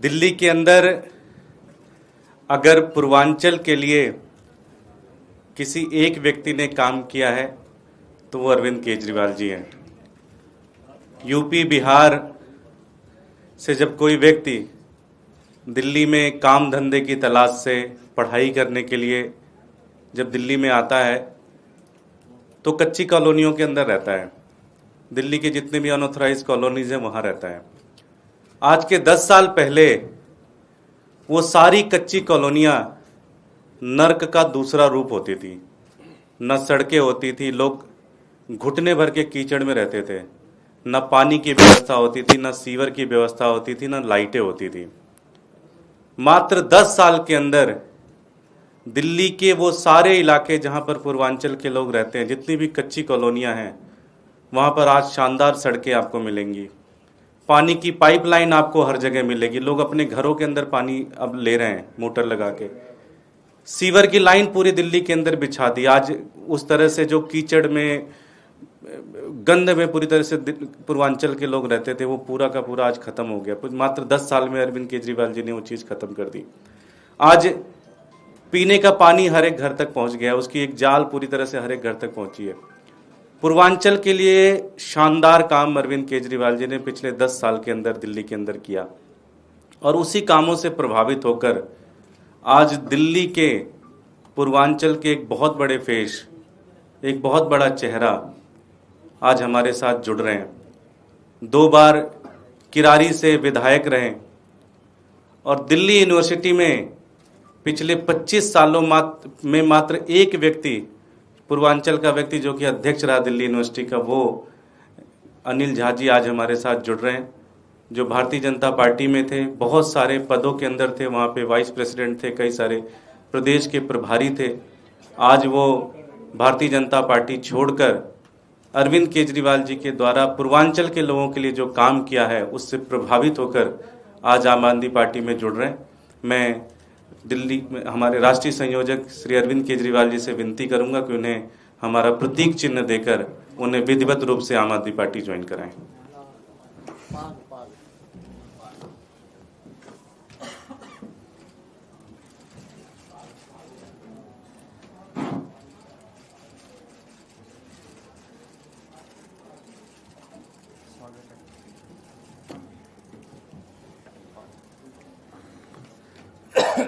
दिल्ली के अंदर अगर पूर्वांचल के लिए किसी एक व्यक्ति ने काम किया है तो वो अरविंद केजरीवाल जी हैं। यूपी बिहार से जब कोई व्यक्ति दिल्ली में काम धंधे की तलाश से पढ़ाई करने के लिए जब दिल्ली में आता है तो कच्ची कॉलोनियों के अंदर रहता है। दिल्ली के जितने भी अनऑथराइज कॉलोनीज हैं वहाँ रहता है। आज के 10 साल पहले वो सारी कच्ची कॉलोनियाँ नर्क का दूसरा रूप होती थी। न सड़कें होती थी, लोग घुटने भर के कीचड़ में रहते थे, न पानी की व्यवस्था होती थी, न सीवर की व्यवस्था होती थी, न लाइटें होती थी। मात्र 10 साल के अंदर दिल्ली के वो सारे इलाके जहाँ पर पूर्वांचल के लोग रहते हैं, जितनी भी कच्ची कॉलोनियाँ हैं, वहाँ पर आज शानदार सड़कें आपको मिलेंगी। पानी की पाइपलाइन आपको हर जगह मिलेगी। लोग अपने घरों के अंदर पानी अब ले रहे हैं मोटर लगा के। सीवर की लाइन पूरी दिल्ली के अंदर बिछा दी। आज उस तरह से जो कीचड़ में, गंद में पूरी तरह से पूर्वांचल के लोग रहते थे, वो पूरा का पूरा आज खत्म हो गया। मात्र 10 साल में अरविंद केजरीवाल जी ने वो चीज़ खत्म कर दी। आज पीने का पानी हर एक घर तक पहुंच गया, उसकी एक जाल पूरी तरह से हर एक घर तक पहुंची है। पूर्वांचल के लिए शानदार काम अरविंद केजरीवाल जी ने पिछले 10 साल के अंदर दिल्ली के अंदर किया और उसी कामों से प्रभावित होकर आज दिल्ली के पूर्वांचल के एक बहुत बड़े फेस, एक बहुत बड़ा चेहरा आज हमारे साथ जुड़ रहे हैं। 2 बार किरारी से विधायक रहे और दिल्ली यूनिवर्सिटी में पिछले 25 सालों में मात्र एक व्यक्ति, पूर्वांचल का व्यक्ति जो कि अध्यक्ष रहा दिल्ली यूनिवर्सिटी का, वो अनिल झा जी आज हमारे साथ जुड़ रहे हैं, जो भारतीय जनता पार्टी में थे, बहुत सारे पदों के अंदर थे, वहाँ पे वाइस प्रेसिडेंट थे, कई सारे प्रदेश के प्रभारी थे। आज वो भारतीय जनता पार्टी छोड़कर अरविंद केजरीवाल जी के द्वारा पूर्वांचल के लोगों के लिए जो काम किया है उससे प्रभावित होकर आज आम आदमी पार्टी में जुड़ रहे हैं। मैं दिल्ली में हमारे राष्ट्रीय संयोजक श्री अरविंद केजरीवाल जी से विनती करूंगा कि उन्हें हमारा प्रतीक चिन्ह देकर उन्हें विधिवत रूप से आम आदमी पार्टी ज्वाइन कराएं।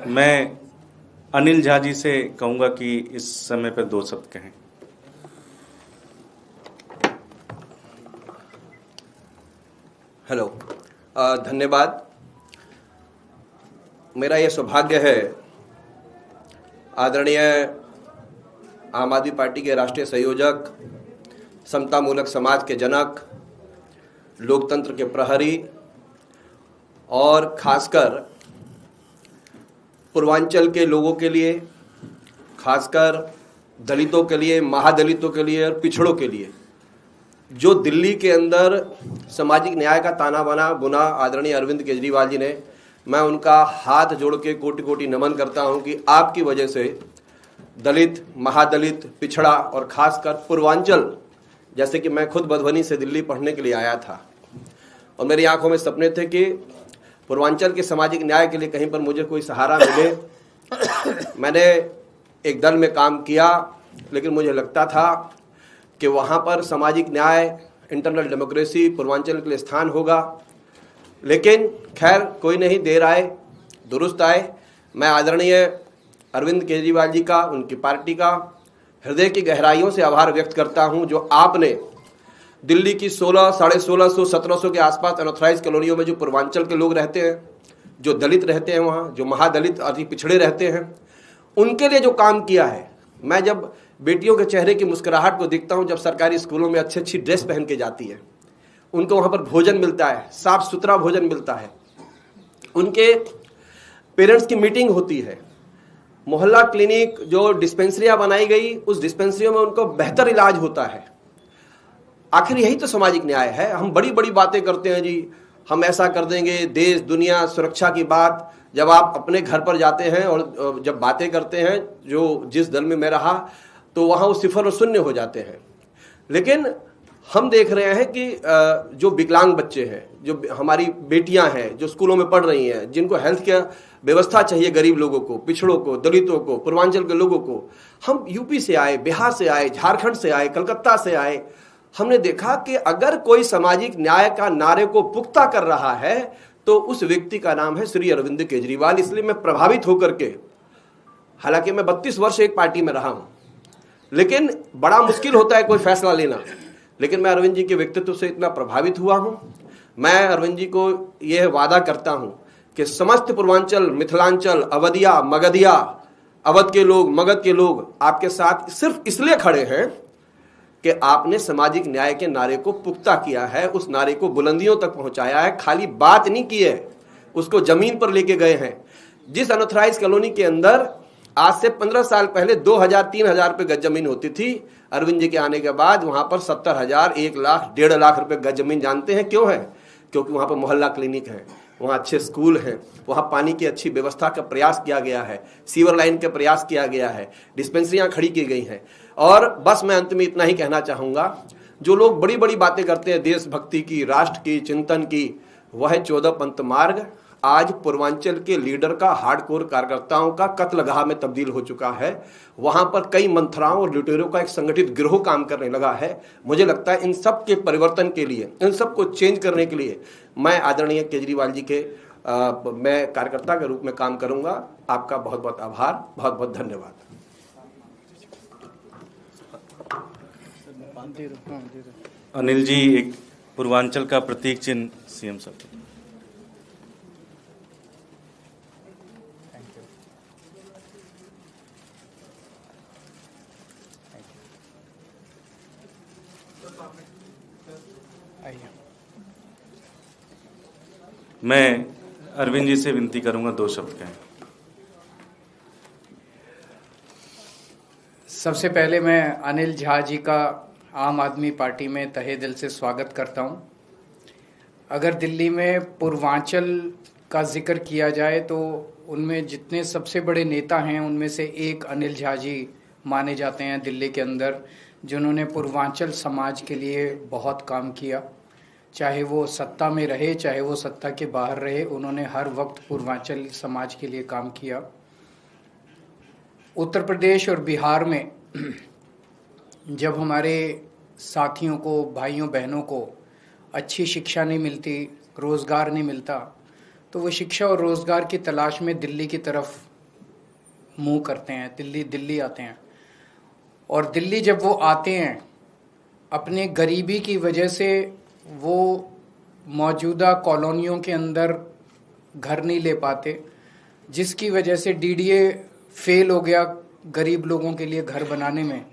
मैं अनिल झा जी से कहूंगा कि इस समय पर 2 शब्द कहें। हेलो, धन्यवाद। मेरा ये सौभाग्य है आदरणीय आम आदमी पार्टी के राष्ट्रीय संयोजक, समतामूलक समाज के जनक, लोकतंत्र के प्रहरी और खासकर पूर्वांचल के लोगों के लिए, खासकर दलितों के लिए, महादलितों के लिए और पिछड़ों के लिए जो दिल्ली के अंदर सामाजिक न्याय का ताना बाना बुना आदरणीय अरविंद केजरीवाल जी ने, मैं उनका हाथ जोड़ के कोटि कोटि नमन करता हूं कि आपकी वजह से दलित, महादलित, पिछड़ा और खासकर पूर्वांचल, जैसे कि मैं खुद मधुबनी से दिल्ली पढ़ने के लिए आया था और मेरी आंखों में सपने थे कि पूर्वांचल के सामाजिक न्याय के लिए कहीं पर मुझे कोई सहारा मिले। मैंने एक दल में काम किया, लेकिन मुझे लगता था कि वहाँ पर सामाजिक न्याय, इंटरनल डेमोक्रेसी पूर्वांचल के लिए स्थान होगा। लेकिन खैर, कोई नहीं, देर आए दुरुस्त आए। मैं आदरणीय अरविंद केजरीवाल जी का, उनकी पार्टी का हृदय की गहराइयों से आभार व्यक्त करता हूँ, जो आपने दिल्ली की 1600, 1650, 1700 के आसपास अनऑथराइज कॉलोनियों में जो पूर्वांचल के लोग रहते हैं, जो दलित रहते हैं वहाँ, जो महादलित अति पिछड़े रहते हैं, उनके लिए जो काम किया है। मैं जब बेटियों के चेहरे की मुस्कुराहट को देखता हूँ, जब सरकारी स्कूलों में अच्छी अच्छी ड्रेस पहन के जाती है, उनको वहाँ पर भोजन मिलता है, साफ सुथरा भोजन मिलता है, उनके पेरेंट्स की मीटिंग होती है, मोहल्ला क्लिनिक जो डिस्पेंसरियाँ बनाई गई, उस डिस्पेंसरियों में उनको बेहतर इलाज होता है। आखिर यही तो सामाजिक न्याय है। हम बड़ी बड़ी बातें करते हैं जी, हम ऐसा कर देंगे, देश दुनिया सुरक्षा की बात। जब आप अपने घर पर जाते हैं और जब बातें करते हैं, जो जिस दल में मैं रहा, तो वहाँ वो 0 और 0 हो जाते हैं। लेकिन हम देख रहे हैं कि जो विकलांग बच्चे हैं, जो हमारी बेटियां हैं जो स्कूलों में पढ़ रही हैं, जिनको हेल्थ केयर व्यवस्था चाहिए, गरीब लोगों को, पिछड़ों को, दलितों को, पूर्वांचल के लोगों को, हम यूपी से आए, बिहार से आए, झारखंड से आए, कलकत्ता से आए, हमने देखा कि अगर कोई सामाजिक न्याय का नारे को पुख्ता कर रहा है तो उस व्यक्ति का नाम है श्री अरविंद केजरीवाल। इसलिए मैं प्रभावित होकर के, हालांकि मैं 32 वर्ष एक पार्टी में रहा हूं, लेकिन बड़ा मुश्किल होता है कोई फैसला लेना, लेकिन मैं अरविंद जी के व्यक्तित्व से इतना प्रभावित हुआ हूं। मैं अरविंद जी को यह वादा करता हूं कि समस्त पूर्वांचल, मिथिलांचल, अवधिया, मगधिया, अवध के लोग, मगध के लोग आपके साथ सिर्फ इसलिए खड़े हैं कि आपने सामाजिक न्याय के नारे को पुख्ता किया है, उस नारे को बुलंदियों तक पहुंचाया है, खाली बात नहीं की है, उसको जमीन पर लेके गए हैं। जिस अनऑथराइज कॉलोनी के अंदर आज से 15 साल पहले 2000-3000 रुपए गज जमीन होती थी, अरविंद जी के आने के बाद वहां पर 70,000, 1 लाख, 1.5 लाख रुपए गज जमीन। जानते हैं क्यों है? क्योंकि वहां पर मोहल्ला क्लिनिक है, वहाँ अच्छे स्कूल हैं, वहाँ पानी की अच्छी व्यवस्था का प्रयास किया गया है, सीवर लाइन का प्रयास किया गया है, डिस्पेंसरियाँ खड़ी की गई हैं। और बस मैं अंत में इतना ही कहना चाहूँगा, जो लोग बड़ी बड़ी बातें करते हैं देशभक्ति की, राष्ट्र की, चिंतन की, वह 14 पंथ मार्ग आज पूर्वांचल के लीडर का, हार्डकोर कार्यकर्ताओं का कत्लगाह में तब्दील हो चुका है। वहां पर कई मंथराओं और लुटेरों का एक संगठित गिरोह काम करने लगा है। मुझे लगता है इन सब के परिवर्तन के लिए, इन सब को चेंज करने के लिए मैं आदरणीय केजरीवाल जी के मैं कार्यकर्ता के रूप में काम करूंगा। आपका बहुत बहुत आभार, बहुत बहुत धन्यवाद। अनिल जी, एक पूर्वांचल का प्रतीक चिन्ह सीएम साहब। मैं अरविंद जी से विनती करूंगा 2 शब्द कहें। सबसे पहले मैं अनिल झा जी का आम आदमी पार्टी में तहे दिल से स्वागत करता हूं। अगर दिल्ली में पूर्वांचल का जिक्र किया जाए तो उनमें जितने सबसे बड़े नेता हैं उनमें से एक अनिल झा जी माने जाते हैं दिल्ली के अंदर, जिन्होंने पूर्वांचल समाज के लिए बहुत काम किया। चाहे वो सत्ता में रहे, चाहे वो सत्ता के बाहर रहे, उन्होंने हर वक्त पूर्वांचल समाज के लिए काम किया। उत्तर प्रदेश और बिहार में जब हमारे साथियों को, भाइयों बहनों को अच्छी शिक्षा नहीं मिलती, रोज़गार नहीं मिलता, तो वो शिक्षा और रोज़गार की तलाश में दिल्ली की तरफ मुँह करते हैं, दिल्ली आते हैं। और दिल्ली जब वो आते हैं, अपने गरीबी की वजह से वो मौजूदा कॉलोनियों के अंदर घर नहीं ले पाते, जिसकी वजह से डीडीए फेल हो गया गरीब लोगों के लिए घर बनाने में,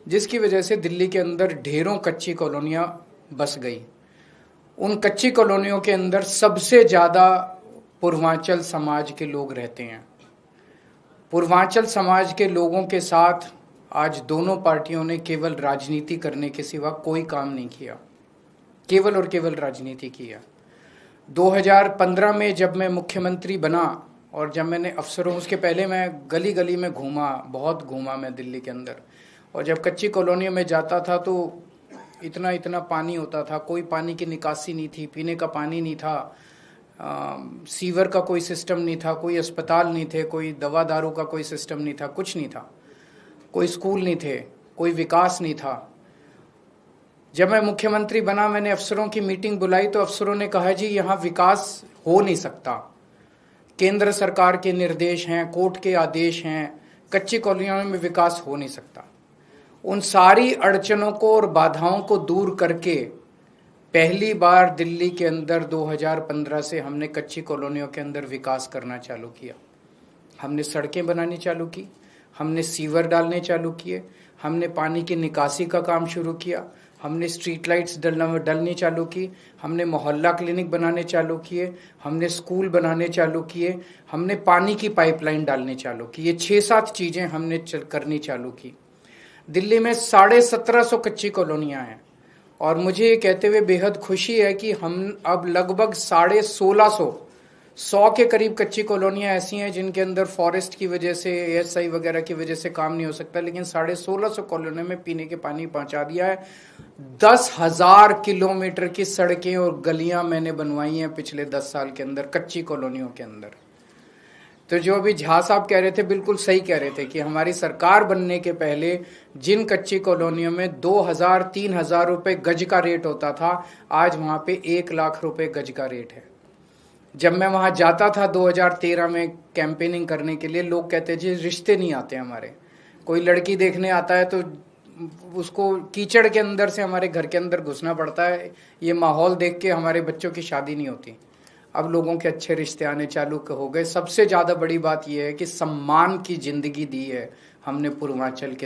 जिसकी वजह से दिल्ली के अंदर ढेरों कच्ची कॉलोनियाँ बस गई। उन कच्ची कॉलोनियों के अंदर सबसे ज़्यादा पूर्वांचल समाज के लोग रहते हैं। पूर्वांचल समाज के लोगों के साथ आज दोनों पार्टियों ने केवल राजनीति करने के सिवा कोई काम नहीं किया, केवल और केवल राजनीति किया। 2015 में जब मैं मुख्यमंत्री बना और जब मैंने अफसरों, उसके पहले मैं गली गली में घूमा, बहुत घूमा मैं दिल्ली के अंदर, और जब कच्ची कॉलोनियों में जाता था तो इतना इतना पानी होता था, कोई पानी की निकासी नहीं थी, पीने का पानी नहीं था, सीवर का कोई सिस्टम नहीं था, कोई अस्पताल नहीं थे, कोई दवा दारू का कोई सिस्टम नहीं था, कुछ नहीं था, कोई स्कूल नहीं थे, कोई विकास नहीं था। जब मैं मुख्यमंत्री बना, मैंने अफसरों की मीटिंग बुलाई तो अफसरों ने कहा जी यहाँ विकास हो नहीं सकता, केंद्र सरकार के निर्देश हैं, कोर्ट के आदेश हैं, कच्ची कॉलोनियों में विकास हो नहीं सकता। उन सारी अड़चनों को और बाधाओं को दूर करके पहली बार दिल्ली के अंदर 2015 से हमने कच्ची कॉलोनियों के अंदर विकास करना चालू किया। हमने सड़कें बनानी चालू की, हमने सीवर डालने चालू किए, हमने पानी की निकासी का काम शुरू किया, हमने स्ट्रीट लाइट्स डलनी चालू की, हमने मोहल्ला क्लिनिक बनाने चालू किए, हमने स्कूल बनाने चालू किए, हमने पानी की पाइपलाइन डालने चालू की। ये 6-7 चीज़ें हमने करनी चालू की। दिल्ली में 1750 कच्ची कॉलोनियाँ हैं और मुझे ये कहते हुए बेहद खुशी है कि हम अब लगभग 1650 100 के करीब कच्ची कॉलोनियां ऐसी हैं जिनके अंदर फॉरेस्ट की वजह से, ASI वगैरह की वजह से काम नहीं हो सकता, लेकिन 1650 कॉलोनियों में पीने के पानी पहुंचा दिया है। 10,000 किलोमीटर की सड़कें और गलियां मैंने बनवाई हैं पिछले 10 साल के अंदर कच्ची कॉलोनियों के अंदर। तो जो अभी झा साहब कह रहे थे बिल्कुल सही कह रहे थे कि हमारी सरकार बनने के पहले जिन कच्ची कॉलोनियों में 2,000-3,000 रुपए गज का रेट होता था, आज वहां पे 1 लाख रुपए गज का रेट है। जब मैं वहां जाता था 2013 में कैंपेनिंग करने के लिए, लोग कहते जी रिश्ते नहीं आते हमारे, कोई लड़की देखने आता है तो उसको कीचड़ के अंदर से हमारे घर के अंदर घुसना पड़ता है, ये माहौल देख के हमारे बच्चों की शादी नहीं होती। अब लोगों के अच्छे रिश्ते आने चालू हो गए। सबसे ज़्यादा बड़ी बात यह है कि सम्मान की ज़िंदगी दी है हमने पूर्वांचल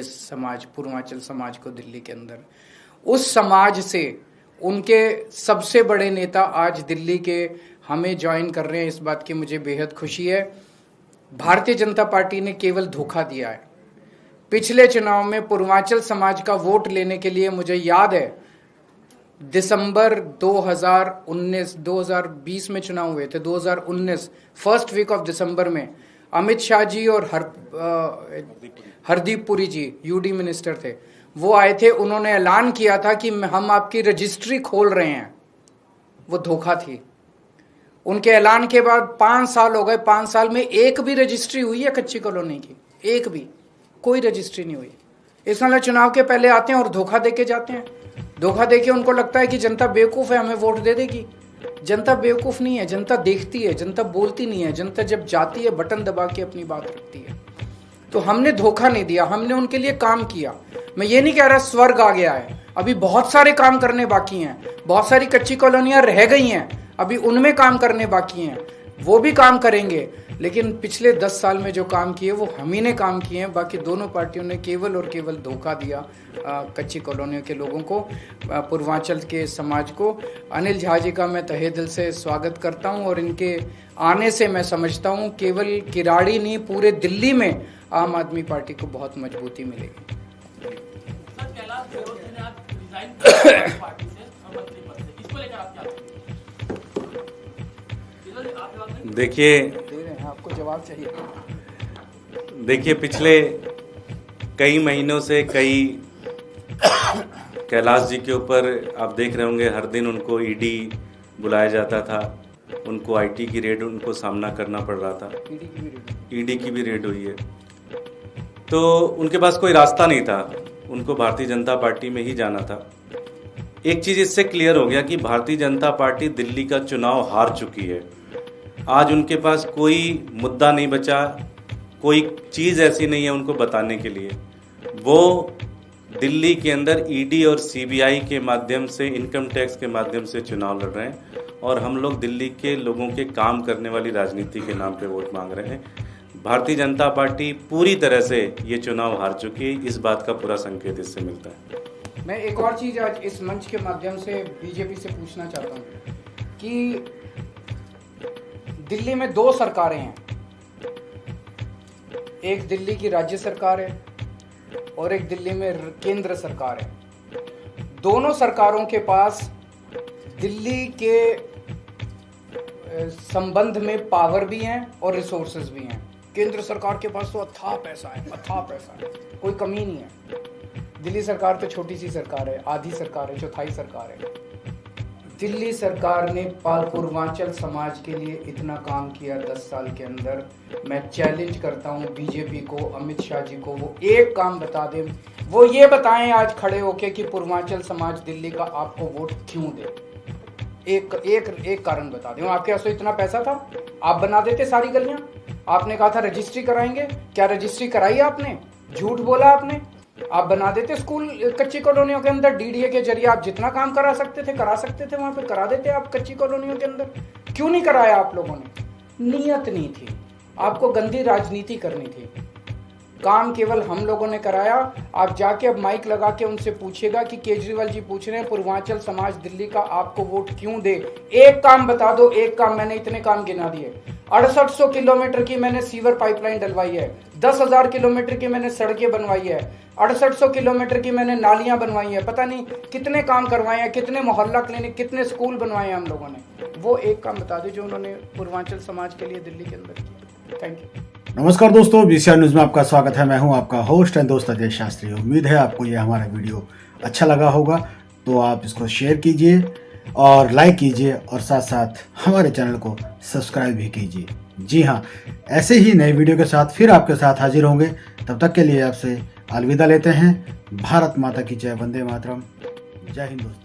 समाज को दिल्ली के अंदर। उस समाज से उनके सबसे बड़े नेता आज दिल्ली के हमें ज्वाइन कर रहे हैं, इस बात की मुझे बेहद खुशी है। भारतीय जनता पार्टी ने केवल धोखा दिया है। पिछले चुनाव में पूर्वांचल समाज का वोट लेने के लिए मुझे याद है दिसंबर 2020 में चुनाव हुए थे, 2019 फर्स्ट वीक ऑफ दिसंबर में अमित शाह जी और हरदीप पुरी जी UD मिनिस्टर थे, वो आए थे, उन्होंने ऐलान किया था कि हम आपकी रजिस्ट्री खोल रहे हैं। वो धोखा थी। उनके ऐलान के बाद 5 साल हो गए, 5 साल में एक भी रजिस्ट्री हुई है कच्ची कॉलोनी की? एक भी कोई रजिस्ट्री नहीं हुई। इस वाले चुनाव के पहले आते हैं और धोखा देके जाते हैं। धोखा देके उनको लगता है कि जनता बेवकूफ़ है, हमें वोट दे देगी। जनता बेवकूफ़ नहीं है, जनता देखती है, जनता बोलती नहीं है। जनता जब जाती है बटन दबा के अपनी बात रखती है। तो हमने धोखा नहीं दिया, हमने उनके लिए काम किया। मैं ये नहीं कह रहा स्वर्ग आ गया है, अभी बहुत सारे काम करने बाकी हैं। बहुत सारी कच्ची कॉलोनियां रह गई हैं, अभी उनमें काम करने बाकी हैं, वो भी काम करेंगे। लेकिन पिछले 10 साल में जो काम किए वो हम ही ने काम किए हैं। बाकी दोनों पार्टियों ने केवल और केवल धोखा दिया कच्ची कॉलोनियों के लोगों को, पूर्वांचल के समाज को। अनिल झा जी का मैं तहे दिल से स्वागत करता हूं और इनके आने से मैं समझता हूं केवल किराड़ी नहीं, पूरे दिल्ली में आम आदमी पार्टी को बहुत मजबूती मिलेगी। देखिए, आपको जवाब चाहिए। देखिए, पिछले कई महीनों से कैलाश जी के ऊपर आप देख रहे होंगे, हर दिन उनको ED बुलाया जाता था, उनको IT की रेड उनको सामना करना पड़ रहा था। ED की भी रेड हुई है। तो उनके पास कोई रास्ता नहीं था, उनको भारतीय जनता पार्टी में ही जाना था। एक चीज़ इससे क्लियर हो गया कि भारतीय जनता पार्टी दिल्ली का चुनाव हार चुकी है। आज उनके पास कोई मुद्दा नहीं बचा, कोई चीज़ ऐसी नहीं है उनको बताने के लिए। वो दिल्ली के अंदर ED और CBI के माध्यम से, इनकम टैक्स के माध्यम से चुनाव लड़ रहे हैं और हम लोग दिल्ली के लोगों के काम करने वाली राजनीति के नाम पे वोट मांग रहे हैं। भारतीय जनता पार्टी पूरी तरह से ये चुनाव हार चुकी है, इस बात का पूरा संकेत इससे मिलता है। मैं एक और चीज़ आज इस मंच के माध्यम से बीजेपी से पूछना चाहता हूँ कि दिल्ली में 2 सरकारें हैं, एक दिल्ली की राज्य सरकार है और एक दिल्ली में केंद्र सरकार है। दोनों सरकारों के पास दिल्ली के संबंध में पावर भी हैं और रिसोर्सेज भी हैं। केंद्र सरकार के पास तो अथाह पैसा है, कोई कमी नहीं है। दिल्ली सरकार तो छोटी सी सरकार है, आधी सरकार है, चौथाई सरकार है। दिल्ली सरकार ने पूर्वांचल समाज के लिए इतना काम किया 10 साल के अंदर। मैं चैलेंज करता हूं बीजेपी को, अमित शाह जी को, वो एक काम बता दें, वो ये बताएं आज खड़े होके कि पूर्वांचल समाज दिल्ली का आपको वोट क्यों दे। एक कारण बता दें। आपके पास तो इतना पैसा था, आप बना देते सारी गलियां। आपने कहा था रजिस्ट्री कराएंगे, क्या रजिस्ट्री कराई आपने? झूठ बोला आपने। आप बना देते स्कूल कच्ची कॉलोनियों के अंदर, DDA के जरिए आप जितना काम करा सकते थे वहां पे करा देते आप कच्ची कॉलोनियों के अंदर। क्यों नहीं कराया आप लोगों ने? नीयत नहीं थी, आपको गंदी राजनीति करनी थी। काम केवल हम लोगों ने कराया। आप जाके अब माइक लगा के उनसे पूछिएगा कि केजरीवाल जी पूछ रहे हैं पूर्वांचल समाज दिल्ली का आपको वोट क्यों दे। एक काम बता दो, एक काम। मैंने इतने काम गिना दिए। 6800 किलोमीटर की मैंने सीवर पाइपलाइन डलवाई है, 10,000 किलोमीटर की मैंने सड़कें बनवाई है, 6800 किलोमीटर की मैंने नालियां बनवाई है, पता नहीं कितने काम करवाए हैं, कितने मोहल्ला क्लिनिक, कितने स्कूल बनवाए हैं हम लोगों ने। वो एक काम बता दीजिए जो उन्होंने पूर्वांचल समाज के लिए दिल्ली के अंदर किया। Thank you. नमस्कार दोस्तों, बीसीआर न्यूज़ में आपका स्वागत है। मैं हूं आपका होस्ट एंड दोस्त अजय शास्त्री। उम्मीद है आपको ये हमारा वीडियो अच्छा लगा होगा, तो आप इसको शेयर कीजिए और लाइक कीजिए और साथ साथ हमारे चैनल को सब्सक्राइब भी कीजिए। जी हाँ, ऐसे ही नए वीडियो के साथ फिर आपके साथ हाजिर होंगे। तब तक के लिए आपसे अलविदा लेते हैं। भारत माता की जय, वंदे मातरम। जय हिंद दोस्तों।